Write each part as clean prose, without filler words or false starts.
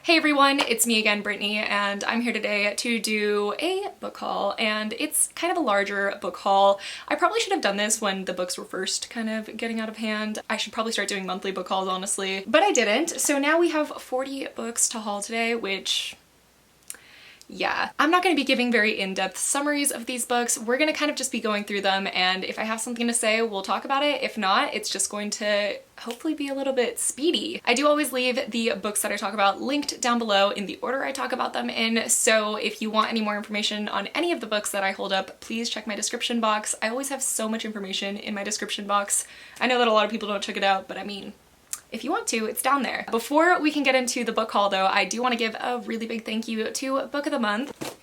Hey everyone, it's me again, Brittany, and I'm here today to do a book haul, and it's kind of a larger book haul. I probably should have done this when the books were first kind of getting out of hand. I should probably start doing monthly book hauls, honestly, but I didn't. So now we have 40 books to haul today, which... yeah. I'm not going to be giving very in-depth summaries of these books. We're going to kind of just be going through them, and if I have something to say, we'll talk about it. If not, it's just going to hopefully be a little bit speedy. I do always leave the books that I talk about linked down below in the order I talk about them in, so if you want any more information on any of the books that I hold up, please check my description box. I always have so much information in my description box. I know that a lot of people don't check it out, but I mean, if you want to, it's down there. Before we can get into the book haul though, I do want to give a really big thank you to Book of the Month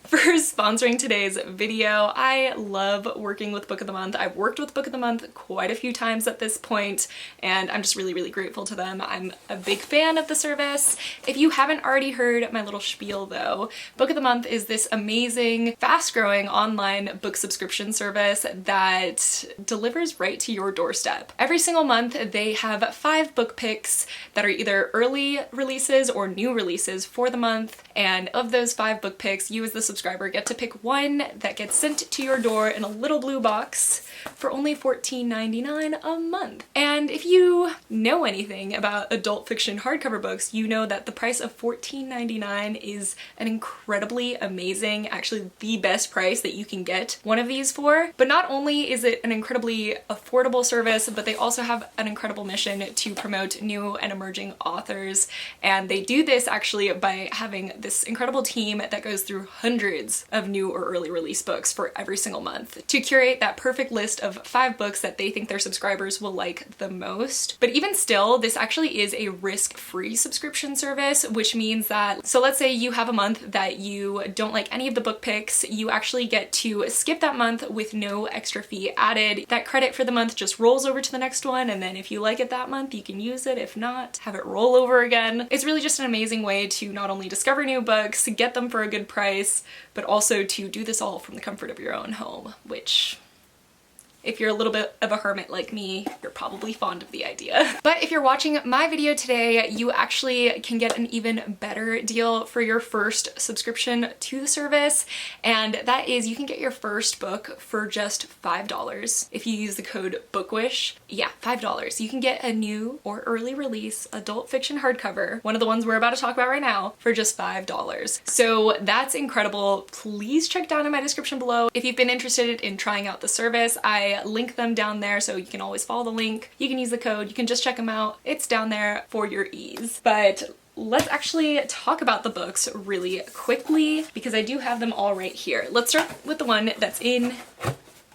for sponsoring today's video. I love working with Book of the Month. I've worked with Book of the Month quite a few times at this point, and I'm just really grateful to them. I'm a big fan of the service. If you haven't already heard my little spiel though, Book of the Month is this amazing, fast-growing online book subscription service that delivers right to your doorstep. Every single month they have 5 book picks that are either early releases or new releases for the month, and of those 5 book picks, you as the subscriber get to pick one that gets sent to your door in a little blue box for only $14.99 a month. And if you know anything about adult fiction hardcover books, you know that the price of $14.99 is an incredibly amazing, actually the best price that you can get one of these for. But not only is it an incredibly affordable service, but they also have an incredible mission to promote new and emerging authors. And they do this actually by having this incredible team that goes through hundreds of new or early release books for every single month to curate that perfect list of 5 books that they think their subscribers will like the most. But even still, this actually is a risk-free subscription service, which means that, so let's say you have a month that you don't like any of the book picks, you actually get to skip that month with no extra fee added. That credit for the month just rolls over to the next one, and then if you like it that month, you can use it. If not, have it roll over again. It's really just an amazing way to not only discover new books, get them for a good price, but also to do this all from the comfort of your own home, which, if you're a little bit of a hermit like me, you're probably fond of the idea. But if you're watching my video today, you actually can get an even better deal for your first subscription to the service, and that is you can get your first book for just $5 if you use the code BOOKWISH. Yeah, $5. You can get a new or early release adult fiction hardcover, one of the ones we're about to talk about right now, for just $5. So that's incredible. Please check down in my description below if you've been interested in trying out the service. I link them down there, so you can always follow the link. You can use the code, you can just check them out. It's down there for your ease. But let's actually talk about the books really quickly because I do have them all right here. Let's start with the one that's in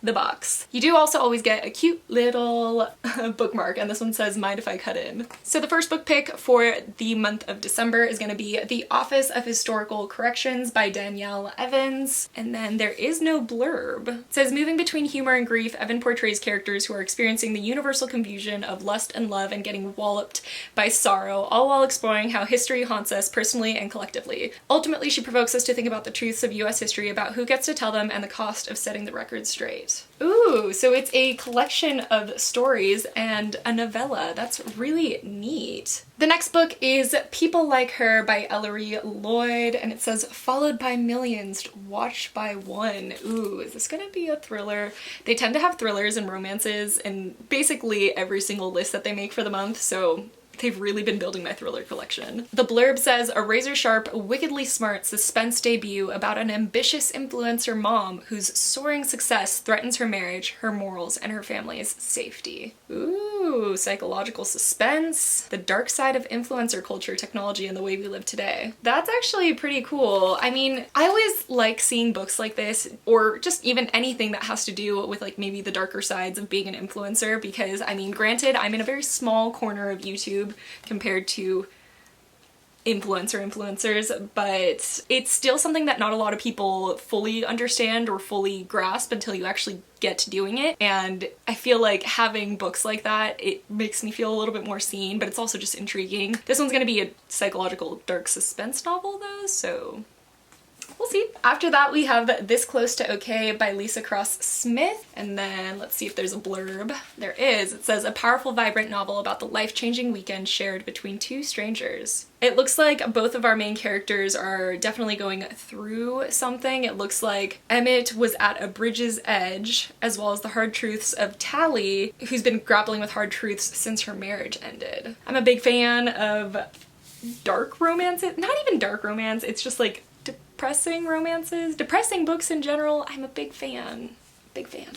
the box. You do also always get a cute little bookmark, and this one says "Mind if I cut in?" So the first book pick for the month of December is going to be The Office of Historical Corrections by Danielle Evans, and then there is no blurb. It says, moving between humor and grief, Evan portrays characters who are experiencing the universal confusion of lust and love and getting walloped by sorrow, all while exploring how history haunts us personally and collectively. Ultimately, she provokes us to think about the truths of US history, about who gets to tell them, and the cost of setting the record straight. Ooh, so it's a collection of stories and a novella. That's really neat. The next book is People Like Her by Ellery Lloyd, and it says, followed by millions, watched by one. Ooh, is this gonna be a thriller? They tend to have thrillers and romances in basically every single list that they make for the month, so they've really been building my thriller collection. The blurb says, a razor-sharp, wickedly smart suspense debut about an ambitious influencer mom whose soaring success threatens her marriage, her morals, and her family's safety. Ooh, psychological suspense. The dark side of influencer culture, technology, and the way we live today. That's actually pretty cool. I mean, I always like seeing books like this, or just even anything that has to do with like maybe the darker sides of being an influencer, because I mean, granted, I'm in a very small corner of YouTube compared to influencers, but it's still something that not a lot of people fully understand or fully grasp until you actually get to doing it. And I feel like having books like that, it makes me feel a little bit more seen, but it's also just intriguing. This one's gonna be a psychological dark suspense novel though, so We'll see. After that, we have This Close to Okay by Lisa Cross Smith. And then let's see if there's a blurb. There is. It says, a powerful, vibrant novel about the life-changing weekend shared between two strangers. It looks like both of our main characters are definitely going through something. It looks like Emmett was at a bridge's edge, as well as the hard truths of Tally, who's been grappling with hard truths since her marriage ended. I'm a big fan of dark romances. Not even dark romance, it's just like depressing romances, depressing books in general. I'm a big fan. Big fan.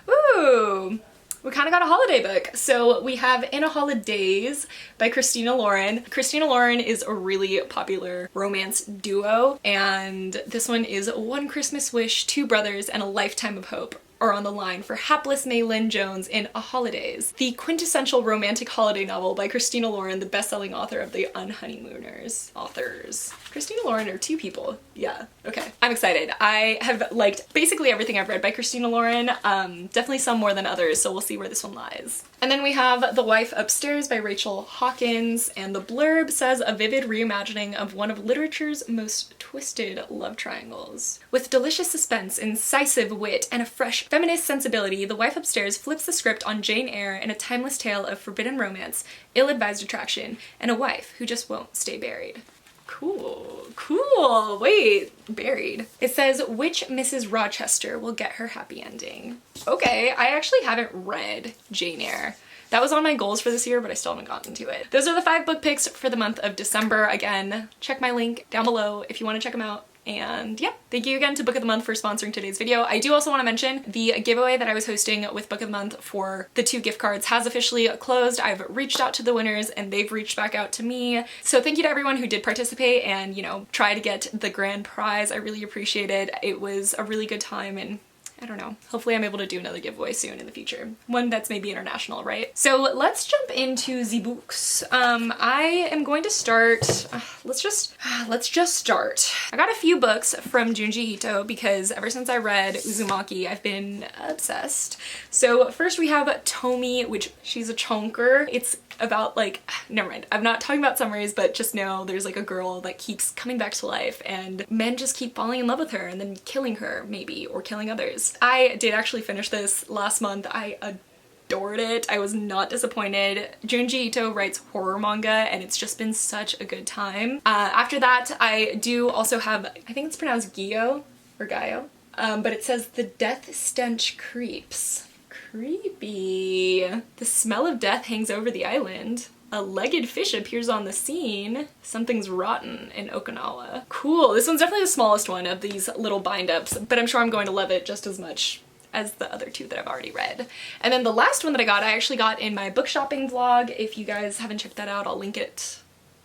Ooh, we kind of got a holiday book. So we have In a Holidays by Christina Lauren. Christina Lauren is a really popular romance duo, and this one is One Christmas Wish, Two Brothers, and a Lifetime of Hope are on the line for hapless May Lynn Jones in A Holidays, the quintessential romantic holiday novel by Christina Lauren, the best-selling author of The Unhoneymooners. Authors. Christina Lauren are two people. Yeah, okay. I'm excited. I have liked basically everything I've read by Christina Lauren, definitely some more than others, so we'll see where this one lies. And then we have The Wife Upstairs by Rachel Hawkins, and the blurb says, a vivid reimagining of one of literature's most twisted love triangles. With delicious suspense, incisive wit, and a fresh feminist sensibility, The Wife Upstairs flips the script on Jane Eyre in a timeless tale of forbidden romance, ill-advised attraction, and a wife who just won't stay buried. Cool, cool. Wait, buried. It says, which Mrs. Rochester will get her happy ending? Okay, I actually haven't read Jane Eyre. That was on my goals for this year, but I still haven't gotten to it. Those are the 5 book picks for the month of December. Again, check my link down below if you want to check them out. And yeah, thank you again to Book of the Month for sponsoring today's video. I do also want to mention the giveaway that I was hosting with Book of the Month for the 2 gift cards has officially closed. I've reached out to the winners and they've reached back out to me. So thank you to everyone who did participate and, you know, try to get the grand prize. I really appreciate it. It was a really good time, and I don't know. Hopefully I'm able to do another giveaway soon in the future. One that's maybe international, right? So let's jump into the books. I am going to start, let's just start. I got a few books from Junji Ito because ever since I read Uzumaki, I've been obsessed. So first we have Tomi, which she's a chonker. It's about like, never mind, I'm not talking about summaries, but just know there's like a girl that keeps coming back to life and men just keep falling in love with her and then killing her maybe, or killing others. I did actually finish this last month. I adored it. I was not disappointed. Junji Ito writes horror manga and it's just been such a good time. After that, I do also have, I think it's pronounced Gyo or Gaio, but it says The Death Stench Creeps. Creepy. The smell of death hangs over the island. A legged fish appears on the scene. Something's rotten in Okinawa. Cool. This one's definitely the smallest one of these little bind-ups, but I'm sure I'm going to love it just as much as the other 2 that I've already read. And then the last one that I actually got in my book shopping vlog. If you guys haven't checked that out, I'll link it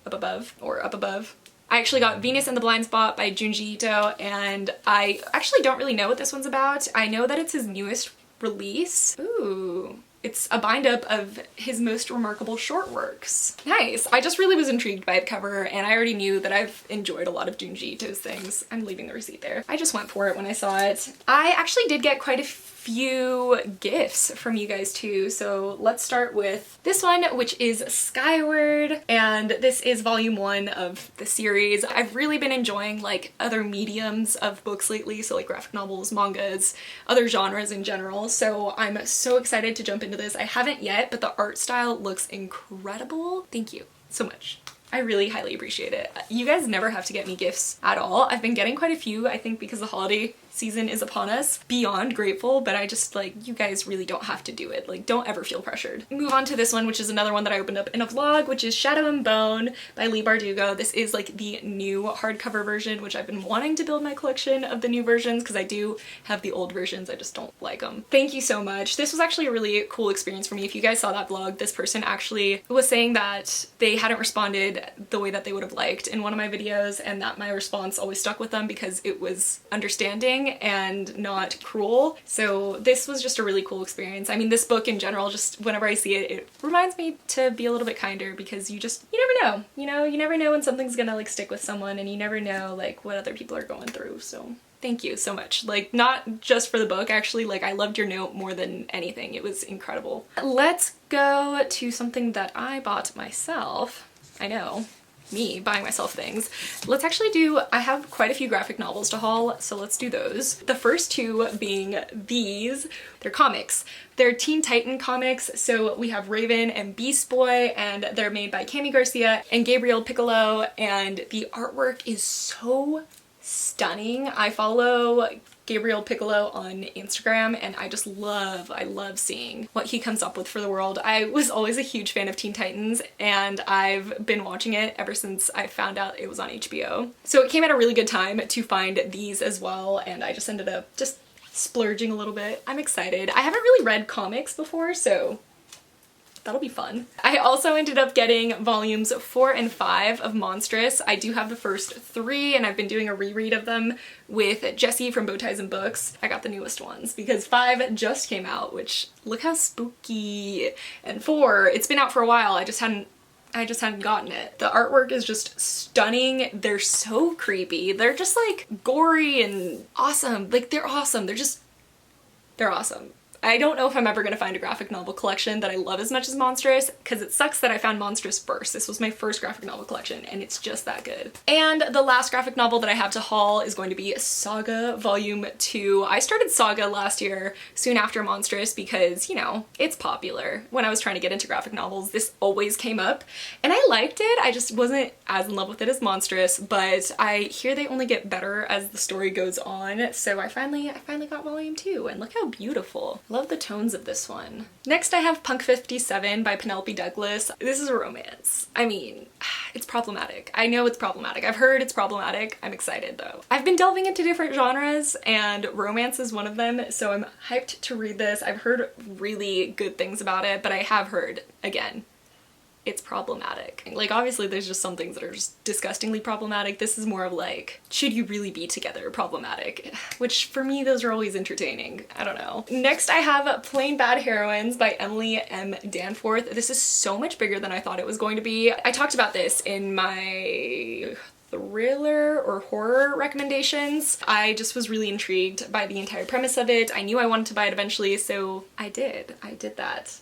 up above, or up above. I actually got Venus in the Blind Spot by Junji Ito, and I actually don't really know what this one's about. I know that it's his newest release. Ooh. It's a bind-up of his most remarkable short works. Nice. I just really was intrigued by the cover, and I already knew that I've enjoyed a lot of Junji Ito's things. I'm leaving the receipt there. I just went for it when I saw it. I actually did get quite a few gifts from you guys too, so let's start with this one, which is Skyward, and this is volume 1 of the series. I've really been enjoying like other mediums of books lately, so like graphic novels, mangas, other genres in general, so I'm so excited to jump into this. I haven't yet, but the art style looks incredible. Thank you so much. I really highly appreciate it. You guys never have to get me gifts at all. I've been getting quite a few, I think because the holiday season is upon us. Beyond grateful, but I just like, you guys really don't have to do it. Like, don't ever feel pressured. Move on to this one, which is another one that I opened up in a vlog, which is Shadow and Bone by Leigh Bardugo. This is like the new hardcover version, which I've been wanting to build my collection of the new versions because I do have the old versions, I just don't like them. Thank you so much. This was actually a really cool experience for me. If you guys saw that vlog, this person actually was saying that they hadn't responded the way that they would have liked in one of my videos, and that my response always stuck with them because it was understanding and not cruel. So this was just a really cool experience. I mean, this book in general, just whenever I see it, it reminds me to be a little bit kinder because you never know, you know? You never know when something's gonna like stick with someone, and you never know like what other people are going through, so thank you so much. Like, not just for the book, actually, like I loved your note more than anything. It was incredible. Let's go to something that I bought myself. I know. me buying myself things. Let's actually do, I have quite a few graphic novels to haul, so let's do those. The first two being these. They're comics. They're Teen Titan comics, so we have Raven and Beast Boy, and they're made by Cami Garcia and Gabriel Piccolo, and the artwork is so stunning. I follow Gabriel Piccolo on Instagram, and I love seeing what he comes up with for the world. I was always a huge fan of Teen Titans, and I've been watching it ever since I found out it was on HBO. So it came at a really good time to find these as well, and I just ended up just splurging a little bit. I'm excited. I haven't really read comics before, so that'll be fun. I also ended up getting volumes 4 and 5 of Monstrous. I do have the first 3, and I've been doing a reread of them with Jessie from Bow Ties and Books. I got the newest ones because 5 just came out, which look how spooky. And 4, it's been out for a while. I just hadn't gotten it. The artwork is just stunning. They're so creepy. They're just like gory and awesome. Like they're awesome. They're awesome. I don't know if I'm ever gonna find a graphic novel collection that I love as much as Monstrous, because it sucks that I found Monstrous first. This was my first graphic novel collection, and it's just that good. And the last graphic novel that I have to haul is going to be Saga Volume 2. I started Saga last year, soon after Monstrous, because, you know, it's popular. When I was trying to get into graphic novels, this always came up, and I liked it. I just wasn't as in love with it as Monstrous, but I hear they only get better as the story goes on, so I finally got Volume 2, and look how beautiful. Love the tones of this one. Next I have Punk 57 by Penelope Douglas. This is a romance. I mean, it's problematic. I know it's problematic. I've heard it's problematic. I'm excited though. I've been delving into different genres, and romance is one of them, so I'm hyped to read this. I've heard really good things about it, but I have heard, again, it's problematic. Like, obviously there's just some things that are just disgustingly problematic. This is more of like, should you really be together problematic? Which for me, those are always entertaining. I don't know. Next I have Plain Bad Heroines by Emily M. Danforth. This is so much bigger than I thought it was going to be. I talked about this in my thriller or horror recommendations. I just was really intrigued by the entire premise of it. I knew I wanted to buy it eventually, so I did that.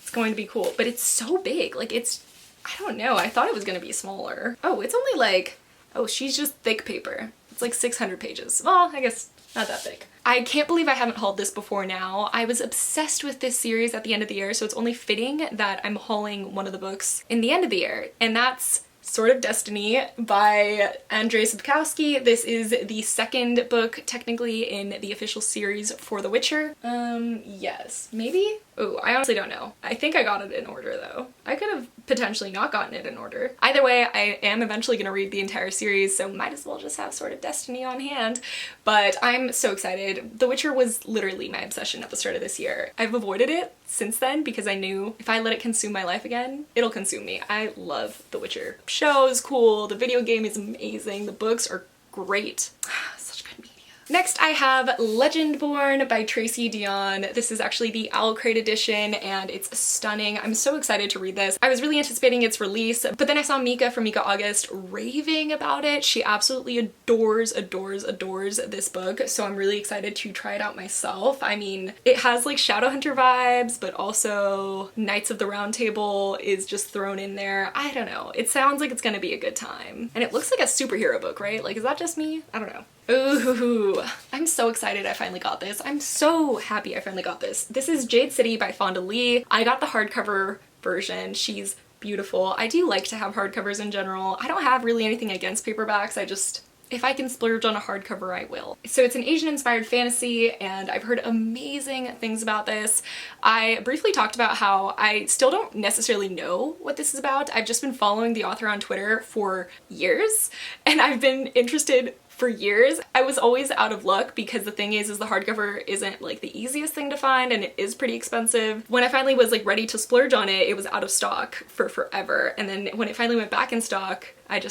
It's going to be cool, but it's so big. Like, it's, I don't know, I thought it was gonna be smaller. Oh, it's only like, oh, she's just thick paper. It's like 600 pages. Well, I guess not that thick. I can't believe I haven't hauled this before now. I was obsessed with this series at the end of the year, so it's only fitting that I'm hauling one of the books in the end of the year, and that's Sword of Destiny by Andrzej Sapkowski. This is the second book technically in the official series for The Witcher. Yes, maybe? Oh, I honestly don't know. I think I got it in order though. I could have potentially not gotten it in order. Either way, I am eventually gonna read the entire series, so might as well just have Sword of Destiny on hand. But I'm so excited. The Witcher was literally my obsession at the start of this year. I've avoided it since then because I knew if I let it consume my life again, it'll consume me. I love The Witcher. The show is cool, the video game is amazing, the books are great. Such good media. Next I have Legendborn by Tracy Dion. This is actually the Owl Crate edition, and it's stunning. I'm so excited to read this. I was really anticipating its release, but then I saw Mika from Mika August raving about it. She absolutely adores this book, so I'm really excited to try it out myself. I mean, it has like Shadowhunter vibes, but also Knights of the Round Table is just thrown in there. I don't know. It sounds like it's gonna be a good time. And it looks like a superhero book, right? Like, is that just me? I don't know. Ooh, I'm so excited I finally got this. I'm so happy I finally got this. This is Jade City by Fonda Lee. I got the hardcover version. She's beautiful. I do like to have hardcovers in general. I don't have really anything against paperbacks. I just, if I can splurge on a hardcover, I will. So it's an Asian-inspired fantasy, and I've heard amazing things about this. I briefly talked about how I still don't necessarily know what this is about. I've just been following the author on Twitter for years, and I've been interested for years. I was always out of luck because the thing is the hardcover isn't like the easiest thing to find, and it is pretty expensive. When I finally was like ready to splurge on it, it was out of stock for forever. And then when it finally went back in stock, I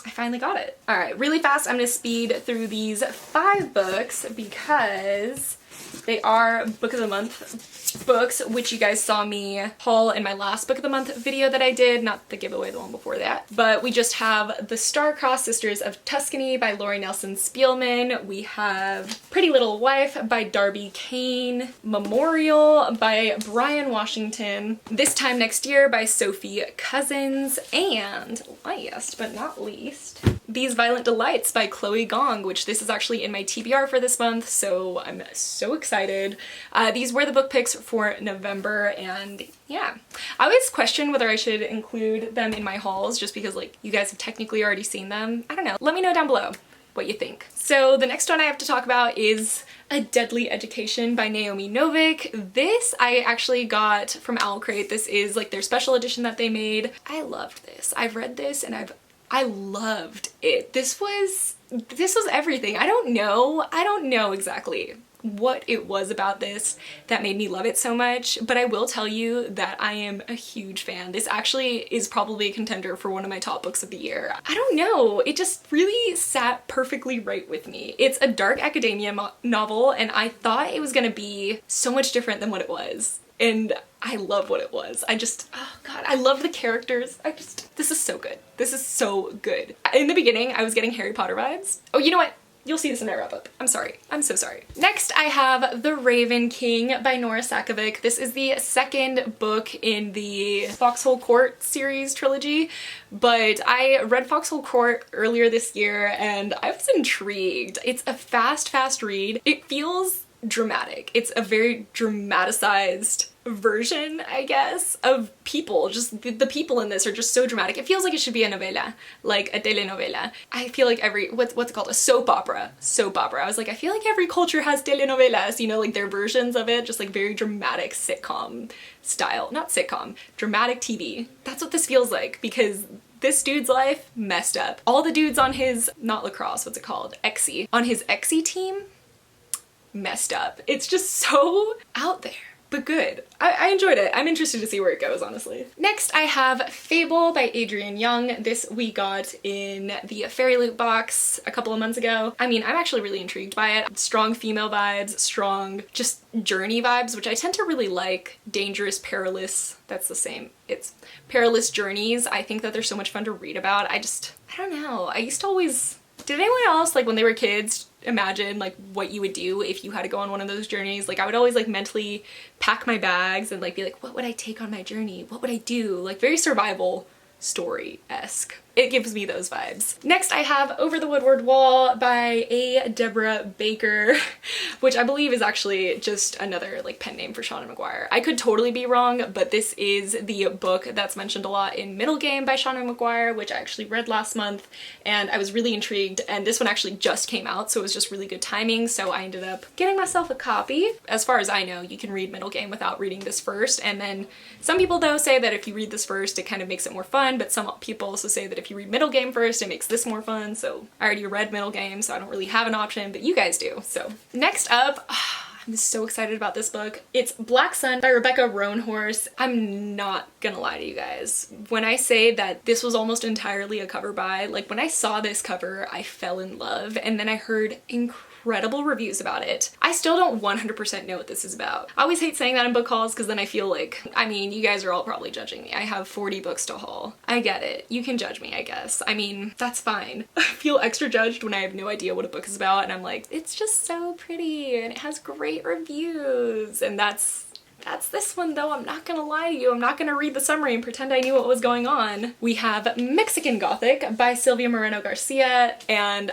finally got it. All right, really fast, I'm gonna speed through these 5 books because They are Book of the Month books, which you guys saw me haul in my last Book of the Month video that I did, not the giveaway, the one before that. But we just have The Star-Crossed Sisters of Tuscany by Lori Nelson Spielman. We have Pretty Little Wife by Darby Kane. Memorial by Brian Washington. This Time Next Year by Sophie Cousins. And last but not least, These Violent Delights by Chloe Gong, which this is actually in my TBR for this month, so I'm so excited. These were the book picks for November, and yeah. I always question whether I should include them in my hauls just because, like, you guys have technically already seen them. I don't know. Let me know down below what you think. So the next one I have to talk about is A Deadly Education by Naomi Novik. This I actually got from Owl Crate. This is like their special edition that they made. I loved this. I've read this and I loved it. This was everything. I don't know exactly what it was about this that made me love it so much, but I will tell you that I am a huge fan. This actually is probably a contender for one of my top books of the year. I don't know, it just really sat perfectly right with me. It's a dark academia novel, and I thought it was gonna be so much different than what it was. And I love what it was. Oh God, I love the characters. This is so good. This is so good. In the beginning, I was getting Harry Potter vibes. Oh, you know what? You'll see this in my wrap up. I'm sorry. I'm so sorry. Next, I have The Raven King by Nora Sakovic. This is the second book in the Foxhole Court series trilogy, but I read Foxhole Court earlier this year and I was intrigued. It's a fast read. It feels dramatic. It's a very dramatized version, I guess, of people. Just the people in this are just so dramatic. It feels like it should be a novela, like a telenovela. I feel like what's it called? A soap opera. Soap opera. I was like, I feel like every culture has telenovelas, you know, like their versions of it, just like very dramatic sitcom style. Not sitcom, dramatic TV. That's what this feels like, because this dude's life messed up. All the dudes on his, not lacrosse, what's it called? XC. On his XC team, messed up. It's just so out there, but good. I enjoyed it. I'm interested to see where it goes, honestly. Next, I have Fable by Adrienne Young. This we got in the Fairy Loot box a couple of months ago. I mean, I'm actually really intrigued by it. Strong female vibes, strong just journey vibes, which I tend to really like. Dangerous, perilous, that's the same. It's perilous journeys. I think that they're so much fun to read about. I don't know. I used to always, did anyone else, like when they were kids, imagine like what you would do if you had to go on one of those journeys? Like I would always like mentally pack my bags and like be like, what would I take on my journey? What would I do? Like very survival story-esque. It gives me those vibes. Next, I have Over the Woodward Wall by A. Deborah Baker, which I believe is actually just another like pen name for Shauna Maguire. I could totally be wrong, but this is the book that's mentioned a lot in Middle Game by Shauna Maguire, which I actually read last month, and I was really intrigued, and this one actually just came out, so it was just really good timing, so I ended up getting myself a copy. As far as I know, you can read Middle Game without reading this first, and then some people though say that if you read this first, it kind of makes it more fun, but some people also say that if you read Middle Game first, it makes this more fun. So I already read Middle Game, so I don't really have an option, but you guys do. So next up, I'm so excited about this book. It's Black Sun by Rebecca Roanhorse. I'm not gonna lie to you guys. When I say that this was almost entirely a cover buy, like when I saw this cover, I fell in love, and then I heard incredible reviews about it. I still don't 100% know what this is about. I always hate saying that in book hauls because then I feel like, I mean, you guys are all probably judging me. I have 40 books to haul. I get it. You can judge me, I guess. I mean, that's fine. I feel extra judged when I have no idea what a book is about and I'm like, it's just so pretty and it has great reviews, and that's this one though. I'm not gonna lie to you. I'm not gonna read the summary and pretend I knew what was going on. We have Mexican Gothic by Silvia Moreno Garcia, and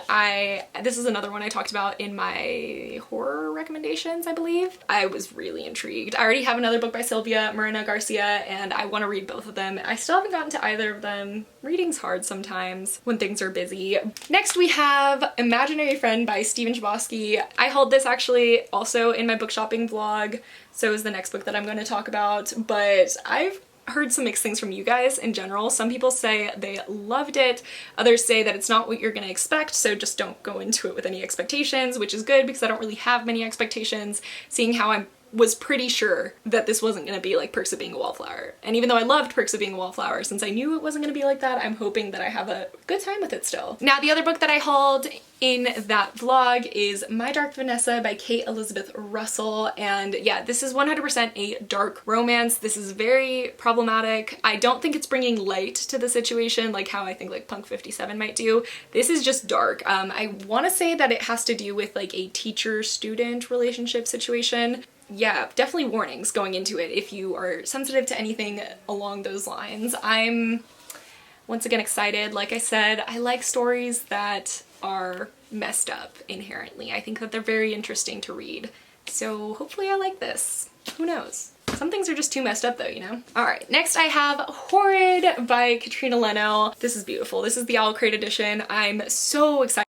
this is another one I talked about in my horror recommendations, I believe. I was really intrigued. I already have another book by Silvia Moreno Garcia and I want to read both of them. I still haven't gotten to either of them. Reading's hard sometimes when things are busy. Next we have Imaginary Friend by Stephen Chbosky. I hauled this actually also in my book shopping vlog, so is the next book that I'm going to talk about, but I've heard some mixed things from you guys in general. Some people say they loved it, others say that it's not what you're gonna expect, so just don't go into it with any expectations, which is good because I don't really have many expectations, seeing how I'm was pretty sure that this wasn't gonna be like Perks of Being a Wallflower. And even though I loved Perks of Being a Wallflower, since I knew it wasn't gonna be like that, I'm hoping that I have a good time with it still. Now, the other book that I hauled in that vlog is My Dark Vanessa by Kate Elizabeth Russell. And yeah, this is 100% a dark romance. This is very problematic. I don't think it's bringing light to the situation like how I think like Punk 57 might do. This is just dark. I want to say that it has to do with like a teacher-student relationship situation. Yeah, definitely warnings going into it if you are sensitive to anything along those lines. I'm once again excited. Like I said, I like stories that are messed up inherently. I think that they're very interesting to read. So hopefully I like this. Who knows? Some things are just too messed up though, you know? Alright, next I have Horrid by Katrina Leno. This is beautiful. This is the Owl Crate edition. I'm so excited.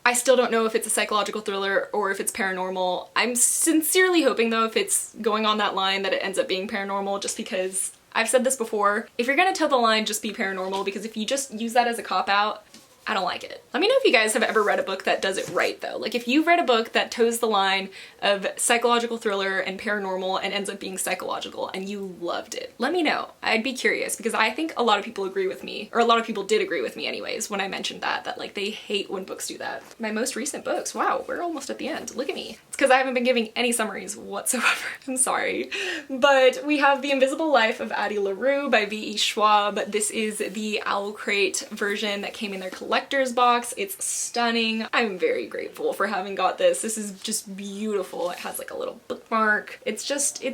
I still don't know if it's a psychological thriller or if it's paranormal. I'm sincerely hoping though if it's going on that line that it ends up being paranormal, just because I've said this before. If you're gonna tell the line, just be paranormal, because if you just use that as a cop-out, I don't like it. Let me know if you guys have ever read a book that does it right though. Like if you've read a book that toes the line of psychological thriller and paranormal and ends up being psychological and you loved it. Let me know. I'd be curious, because I think a lot of people agree with me, or a lot of people did agree with me anyways when I mentioned that like they hate when books do that. My most recent books, wow, we're almost at the end. Look at me. It's because I haven't been giving any summaries whatsoever. I'm sorry. But we have The Invisible Life of Addie LaRue by V.E. Schwab. This is the Owl Crate version that came in their collector's box. It's stunning. I'm very grateful for having got this. This is just beautiful. It has like a little bookmark. It's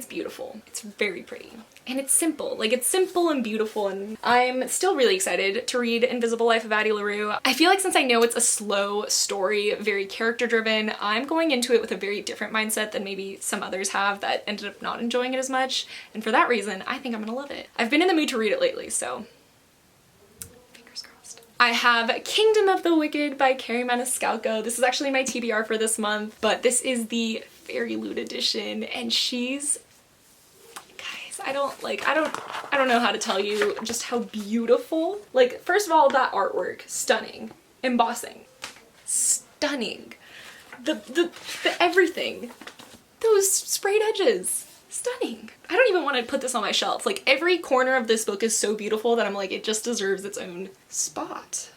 beautiful. It's very pretty. And it's simple. Like, it's simple and beautiful, and I'm still really excited to read Invisible Life of Addie LaRue. I feel like since I know it's a slow story, very character driven, I'm going into it with a very different mindset than maybe some others have that ended up not enjoying it as much, and for that reason, I think I'm gonna love it. I've been in the mood to read it lately, so fingers crossed. I have Kingdom of the Wicked by Carrie Maniscalco. This is actually my TBR for this month, but this is the Fairy Loot edition, and she's I don't know how to tell you just how beautiful. Like, first of all, that artwork, stunning. Embossing, stunning. The everything. Those sprayed edges, stunning. I don't even want to put this on my shelf. Like, every corner of this book is so beautiful that I'm like, it just deserves its own spot.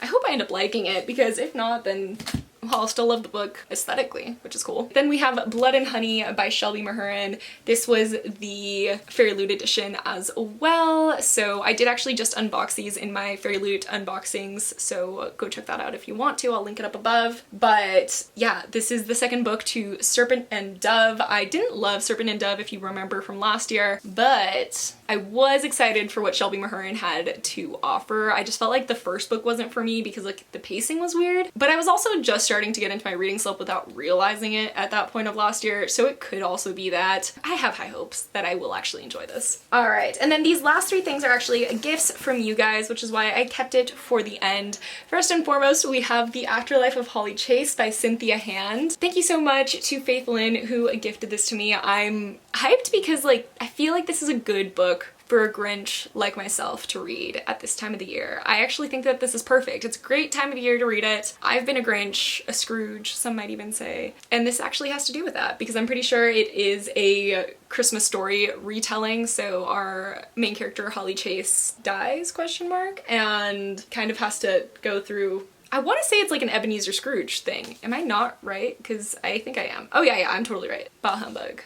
I hope I end up liking it, because if not, then I'll still love the book aesthetically, which is cool. Then we have Blood and Honey by Shelby Mahurin. This was the Fairy Loot edition as well. So I did actually just unbox these in my Fairy Loot unboxings, so go check that out if you want to. I'll link it up above. But yeah, this is the second book to Serpent and Dove. I didn't love Serpent and Dove if you remember from last year, but I was excited for what Shelby Mahurin had to offer. I just felt like the first book wasn't for me because like the pacing was weird, but I was also just starting to get into my reading slump without realizing it at that point of last year, so it could also be that. I have high hopes that I will actually enjoy this. All right, and then these last three things are actually gifts from you guys, which is why I kept it for the end. First and foremost, we have The Afterlife of Holly Chase by Cynthia Hand. Thank you so much to Faith Lynn who gifted this to me. I'm hyped because like I feel like this is a good book for a Grinch like myself to read at this time of the year. I actually think that this is perfect. It's a great time of year to read it. I've been a Grinch, a Scrooge, some might even say, and this actually has to do with that because I'm pretty sure it is a Christmas story retelling. So our main character, Holly Chase, dies, question mark, and kind of has to go through, I want to say it's like an Ebenezer Scrooge thing. Am I not right? Because I think I am. Oh yeah, I'm totally right. Bah humbug.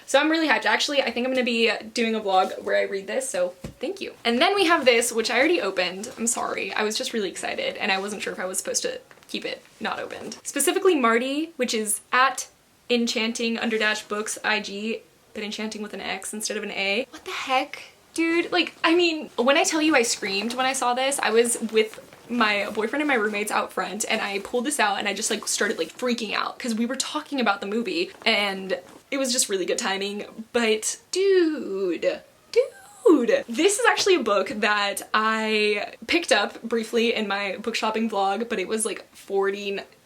So I'm really hyped. Actually, I think I'm gonna be doing a vlog where I read this, so thank you. And then we have this, which I already opened. I'm sorry. I was just really excited and I wasn't sure if I was supposed to keep it not opened. Specifically Marty, which is at enchanting_books IG, but enchanting with an X instead of an A. What the heck? Dude, like, I mean, when I tell you I screamed when I saw this, I was with my boyfriend and my roommates out front and I pulled this out and I just like started like freaking out because we were talking about the movie and it was just really good timing. But dude, this is actually a book that I picked up briefly in my book shopping vlog, but it was like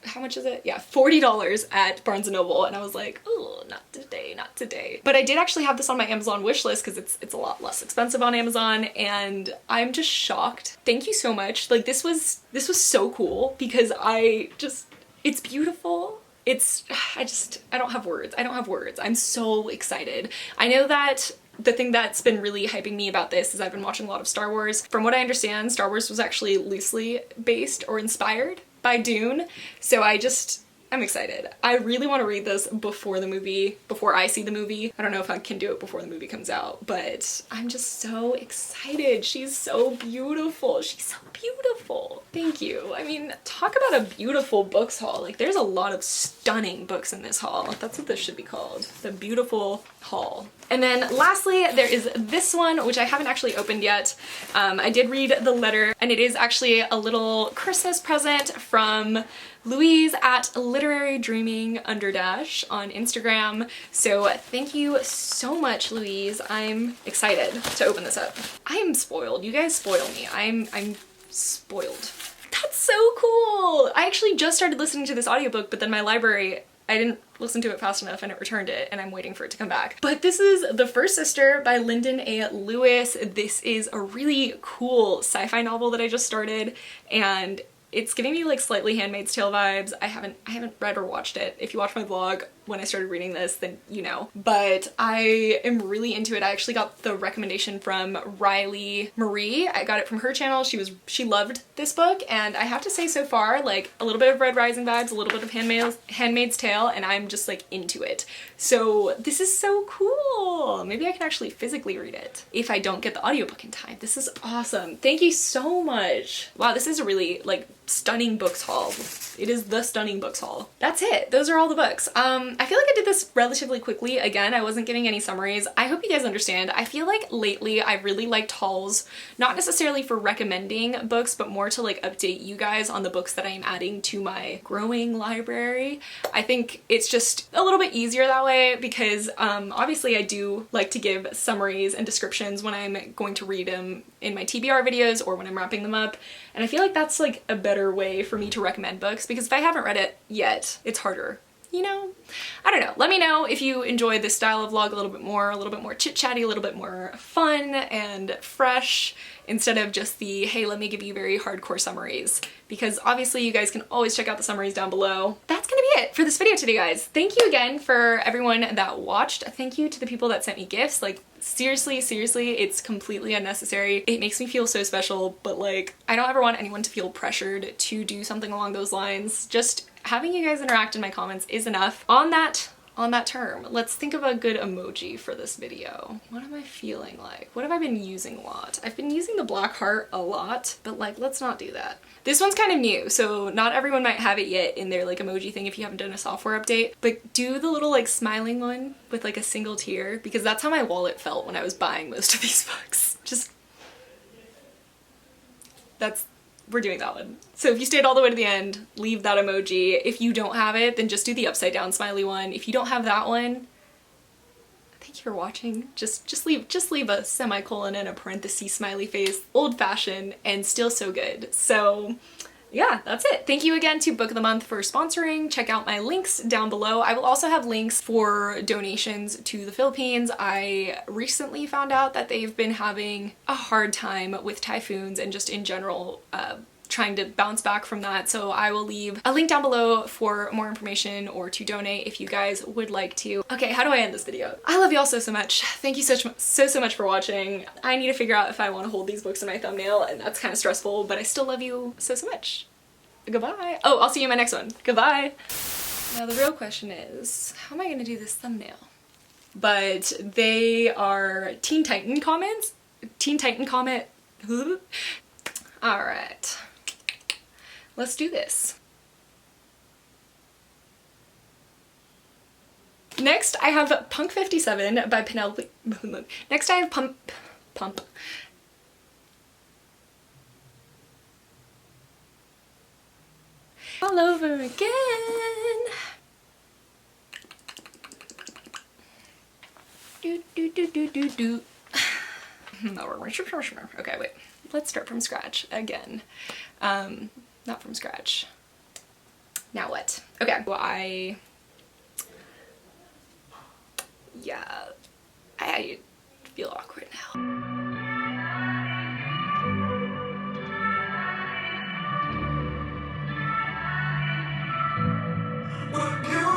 how much is it? Yeah, $40 at Barnes & Noble, and I was like, oh, not today, not today. But I did actually have this on my Amazon wish list because it's a lot less expensive on Amazon, and I'm just shocked. Thank you so much. Like, this was so cool because it's beautiful. I don't have words. I don't have words. I'm so excited. I know that the thing that's been really hyping me about this is I've been watching a lot of Star Wars. From what I understand, Star Wars was actually loosely based or inspired by Dune. So I'm excited. I really want to read this before I see the movie. I don't know if I can do it before the movie comes out, but I'm just so excited. She's so beautiful. She's so beautiful. Thank you. I mean, talk about a beautiful books haul. Like, there's a lot of stunning books in this haul. That's what this should be called. The beautiful haul. And then lastly, there is this one, which I haven't actually opened yet. I did read the letter, and it is actually a little Christmas present from Louise at Literary Dreaming _ on Instagram. So thank you so much, Louise. I'm excited to open this up. I am spoiled. You guys spoil me. I'm spoiled. That's so cool. I actually just started listening to this audiobook, but then my library, I didn't listen to it fast enough and it returned it, and I'm waiting for it to come back. But this is The First Sister by Lyndon A. Lewis. This is a really cool sci-fi novel that I just started, and it's giving me like slightly Handmaid's Tale vibes. I haven't read or watched it. If you watch my vlog when I started reading this, then you know. But I am really into it. I actually got the recommendation from Riley Marie. I got it from her channel. She loved this book, and I have to say so far, like, a little bit of Red Rising vibes, a little bit of Handmaid's Tale, and I'm just like into it. So this is so cool. Maybe I can actually physically read it if I don't get the audiobook in time. This is awesome. Thank you so much. Wow, this is a really like stunning books haul. It is the stunning books haul. That's it. Those are all the books. I feel like I did this relatively quickly. Again, I wasn't giving any summaries. I hope you guys understand. I feel like lately I really liked hauls, not necessarily for recommending books, but more to like update you guys on the books that I am adding to my growing library. I think it's just a little bit easier that way because obviously I do like to give summaries and descriptions when I'm going to read them in my TBR videos or when I'm wrapping them up. And I feel like that's like a better way for me to recommend books, because if I haven't read it yet, it's harder. You know? I don't know. Let me know if you enjoy this style of vlog a little bit more chit-chatty, a little bit more fun and fresh, instead of just the, hey, let me give you very hardcore summaries, because obviously you guys can always check out the summaries down below. That's gonna be it for this video today, guys. Thank you again for everyone that watched. Thank you to the people that sent me gifts. Like, seriously, it's completely unnecessary. It makes me feel so special, but like, I don't ever want anyone to feel pressured to do something along those lines. Just having you guys interact in my comments is enough. On that term, let's think of a good emoji for this video. What am I feeling like? What have I been using a lot? I've been using the black heart a lot, but like, let's not do that. This one's kind of new, so not everyone might have it yet in their like emoji thing if you haven't done a software update, but do the little like smiling one with like a single tear, because that's how my wallet felt when I was buying most of these books. We're doing that one. So if you stayed all the way to the end, leave that emoji. If you don't have it, then just do the upside down smiley one. If you don't have that one, thank you for watching. Just leave a semicolon and a parenthesis smiley face. Old fashioned and still so good. So yeah, that's it. Thank you again to Book of the Month for sponsoring. Check out my links down below. I will also have links for donations to the Philippines. I recently found out that they've been having a hard time with typhoons and just in general trying to bounce back from that. So I will leave a link down below for more information or to donate if you guys would like to. Okay, how do I end this video? I love you all so much. Thank you so much for watching. I need to figure out if I want to hold these books in my thumbnail, and that's kind of stressful, but I still love you so much. Goodbye. Oh, I'll see you in my next one. Goodbye. Now the real question is, how am I gonna do this thumbnail? But they are Teen Titan comments? Teen Titan comment? Alright. Let's do this. Next, I have Punk 57 by Penelope. Next, I have Pump. All over again. Do. Okay, wait. Let's start from scratch again. Not from scratch. Now what? Okay. Well, I feel awkward now. What you